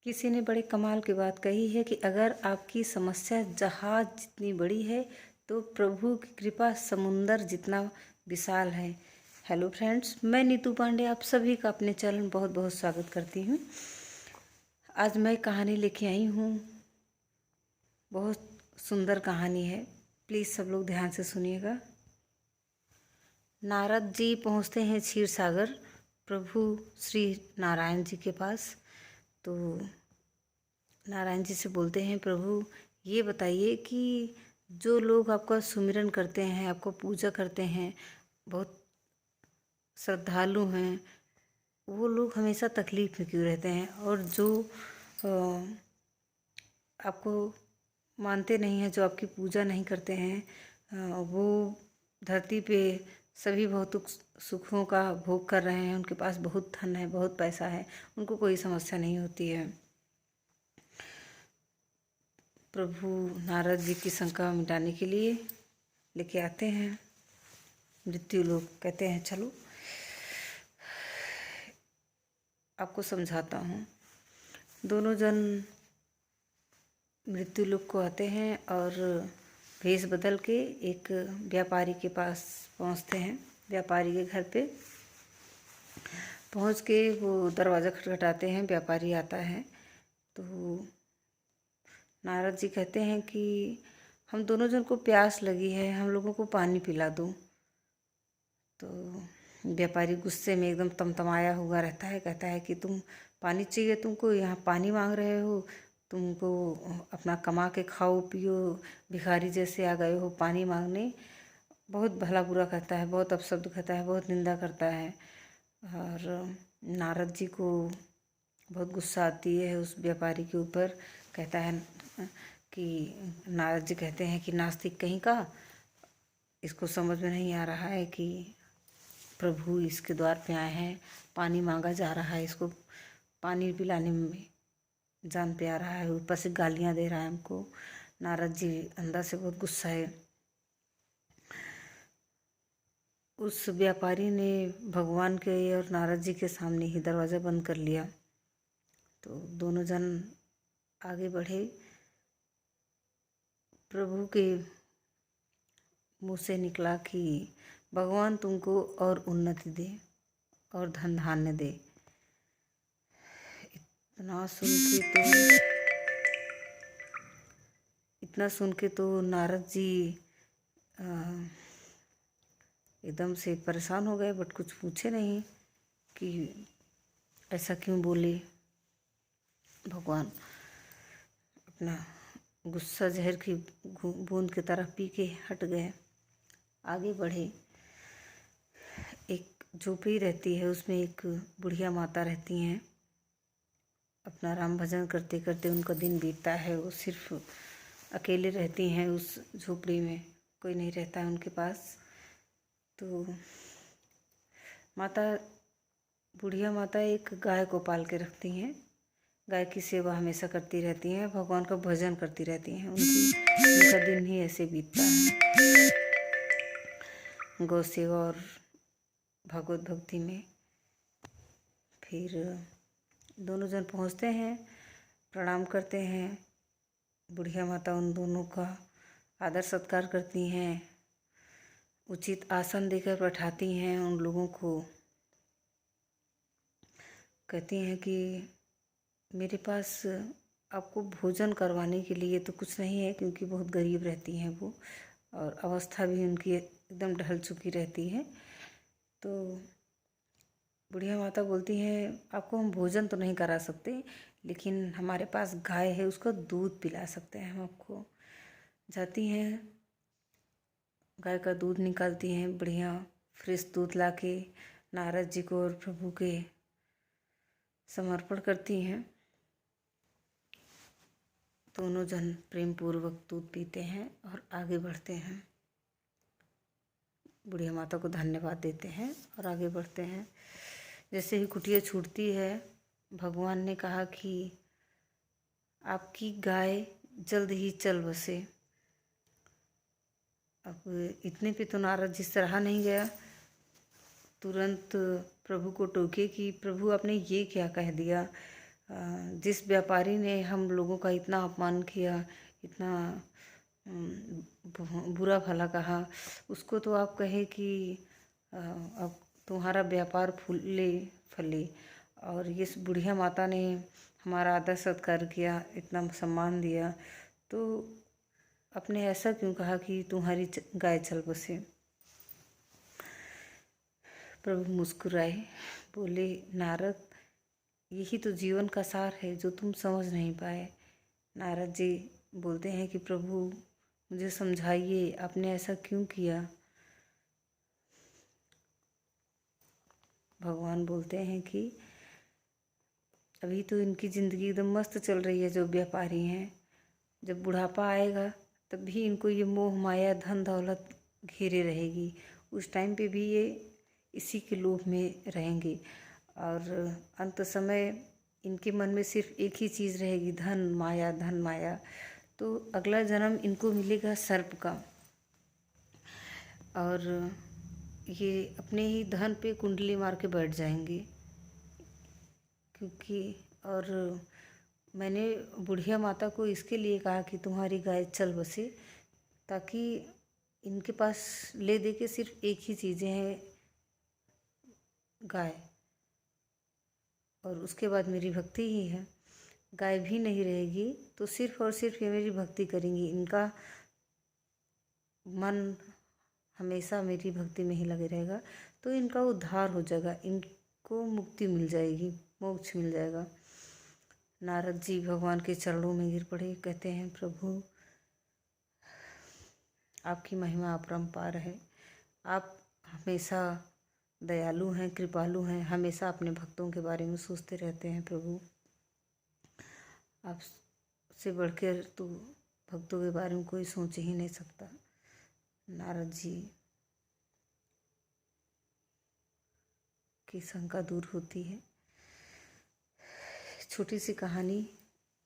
किसी ने बड़े कमाल की बात कही है कि अगर आपकी समस्या जहाज जितनी बड़ी है तो प्रभु की कृपा समुंदर जितना विशाल है। हेलो फ्रेंड्स, मैं नीतू पांडे आप सभी का अपने चैनल में बहुत बहुत स्वागत करती हूँ। आज मैं कहानी लेके आई हूँ, बहुत सुंदर कहानी है। प्लीज़ सब लोग ध्यान से सुनिएगा। नारद जी पहुँचते हैं क्षीर सागर प्रभु श्री नारायण जी के पास। तो नारायण जी से बोलते हैं, प्रभु ये बताइए कि जो लोग आपका सुमिरन करते हैं, आपको पूजा करते हैं, बहुत श्रद्धालु हैं, वो लोग हमेशा तकलीफ़ में क्यों रहते हैं? और जो आपको मानते नहीं हैं, जो आपकी पूजा नहीं करते हैं, वो धरती पे सभी भौतिक सुखों का भोग कर रहे हैं, उनके पास बहुत धन है, बहुत पैसा है, उनको कोई समस्या नहीं होती है। प्रभु नारद जी की शंका मिटाने के लिए लेके आते हैं मृत्यु लोग। कहते हैं चलो आपको समझाता हूँ। दोनों जन मृत्यु लोग को आते हैं और भेष बदल के एक व्यापारी के पास पहुँचते हैं। व्यापारी के घर पे पहुँच के वो दरवाज़ा खटखटाते हैं। व्यापारी आता है तो नारद जी कहते हैं कि हम दोनों जन को प्यास लगी है, हम लोगों को पानी पिला दो। तो व्यापारी गुस्से में एकदम तमतमाया हुआ रहता है। कहता है कि तुम पानी चाहिए, तुमको यहाँ पानी मांग रहे हो, तुमको अपना कमा के खाओ पियो, भिखारी जैसे आ गए हो पानी मांगने। बहुत भला बुरा कहता है, बहुत अपशब्द कहता है, बहुत निंदा करता है। और नारद जी को बहुत गुस्सा आती है उस व्यापारी के ऊपर। कहता है कि नारद जी कहते हैं कि नास्तिक कहीं का, इसको समझ में नहीं आ रहा है कि प्रभु इसके द्वार पे आए हैं, पानी मांगा जा रहा है, इसको पानी पिलाने में जान पे आ रहा है, ऊपर से गालियाँ दे रहा है हमको। नारद जी अंदर से बहुत गुस्सा है। उस व्यापारी ने भगवान के और नारद जी के सामने ही दरवाज़ा बंद कर लिया। तो दोनों जन आगे बढ़े। प्रभु के मुँह से निकला कि भगवान तुमको और उन्नति दे और धन धान्य दे। इतना सुन के तो नारद जी एकदम से परेशान हो गए, बट कुछ पूछे नहीं कि ऐसा क्यों बोले। भगवान अपना गुस्सा जहर की बूंद की तरह पी के हट गए। आगे बढ़े। एक झोपड़ी रहती है, उसमें एक बुढ़िया माता रहती हैं। अपना राम भजन करते करते उनका दिन बीतता है। वो सिर्फ अकेले रहती हैं उस झोपड़ी में, कोई नहीं रहता है उनके पास। तो बुढ़िया माता एक गाय को पाल के रखती हैं। गाय की सेवा हमेशा करती रहती हैं, भगवान का भजन करती रहती हैं। उनका दिन ही ऐसे बीतता है गौ सेवा और भगवत भक्ति में। फिर दोनों जन पहुँचते हैं, प्रणाम करते हैं। बुढ़िया माता उन दोनों का आदर सत्कार करती हैं, उचित आसन देकर बैठाती हैं उन लोगों को। कहती हैं कि मेरे पास आपको भोजन करवाने के लिए तो कुछ नहीं है, क्योंकि बहुत गरीब रहती हैं वो, और अवस्था भी उनकी एकदम ढल चुकी रहती है। तो बुढ़िया माता बोलती हैं, आपको हम भोजन तो नहीं करा सकते, लेकिन हमारे पास गाय है, उसका दूध पिला सकते हैं हम आपको। जाती हैं, गाय का दूध निकालती हैं, बढ़िया फ्रेश दूध लाके नारद जी को और प्रभु के समर्पण करती हैं। दोनों जन प्रेम पूर्वक दूध पीते हैं और आगे बढ़ते हैं। बुढ़िया माता को धन्यवाद देते हैं और आगे बढ़ते हैं। जैसे ही कुटिया छूटती है, भगवान ने कहा कि आपकी गाय जल्द ही चल बसे। अब इतने पे तो नारद जी से रहा नहीं गया, तुरंत प्रभु को टोके कि प्रभु आपने ये क्या कह दिया, जिस व्यापारी ने हम लोगों का इतना अपमान किया, इतना बुरा भला कहा, उसको तो आप कहे कि अब तुम्हारा व्यापार फूले फले। और इस बुढ़िया माता ने हमारा आदर सत्कार किया, इतना सम्मान दिया, तो आपने ऐसा क्यों कहा कि तुम्हारी गाय चल बसे। प्रभु मुस्कुराए, बोले नारद, यही तो जीवन का सार है जो तुम समझ नहीं पाए। नारद जी बोलते हैं कि प्रभु मुझे समझाइए, आपने ऐसा क्यों किया। भगवान बोलते हैं कि अभी तो इनकी ज़िंदगी एकदम मस्त चल रही है जो व्यापारी हैं, जब बुढ़ापा आएगा तब भी इनको ये मोह माया धन दौलत घेरे रहेगी, उस टाइम पे भी ये इसी के लोभ में रहेंगे। और अंत समय इनके मन में सिर्फ एक ही चीज़ रहेगी, धन माया धन माया। तो अगला जन्म इनको मिलेगा सर्प का, और ये अपने ही धन पे कुंडली मार के बैठ जाएंगे। क्योंकि और मैंने बुढ़िया माता को इसके लिए कहा कि तुम्हारी गाय चल बसे, ताकि इनके पास ले दे के सिर्फ एक ही चीज़ें हैं, गाय, और उसके बाद मेरी भक्ति ही है। गाय भी नहीं रहेगी तो सिर्फ और सिर्फ ये मेरी भक्ति करेंगी, इनका मन हमेशा मेरी भक्ति में ही लगे रहेगा, तो इनका उद्धार हो जाएगा, इनको मुक्ति मिल जाएगी, मोक्ष मिल जाएगा। नारद जी भगवान के चरणों में गिर पड़े, कहते हैं प्रभु आपकी महिमा अपरंपार है, आप हमेशा दयालु हैं, कृपालु हैं, हमेशा अपने भक्तों के बारे में सोचते रहते हैं। प्रभु आपसे बढ़कर तो भक्तों के बारे में कोई सोच ही नहीं सकता। नारद जी की शंका दूर होती है। छोटी सी कहानी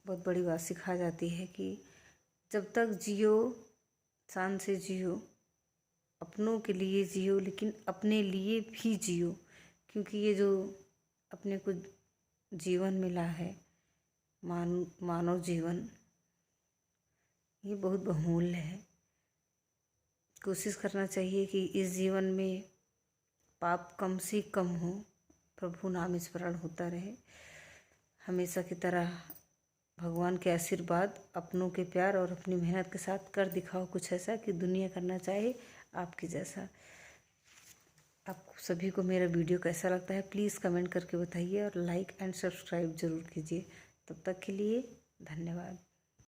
बहुत बड़ी बात सिखा जाती है कि जब तक जियो शान से जियो, अपनों के लिए जियो, लेकिन अपने लिए भी जियो, क्योंकि ये जो अपने को जीवन मिला है, मानव जीवन, ये बहुत बहुमूल्य है। कोशिश करना चाहिए कि इस जीवन में पाप कम से कम हो, प्रभु नाम स्मरण होता रहे। हमेशा की तरह भगवान के आशीर्वाद, अपनों के प्यार और अपनी मेहनत के साथ कर दिखाओ कुछ ऐसा कि दुनिया करना चाहे आपके जैसा। आप सभी को मेरा वीडियो कैसा लगता है प्लीज़ कमेंट करके बताइए, और लाइक एंड सब्सक्राइब ज़रूर कीजिए। तब तक के लिए धन्यवाद।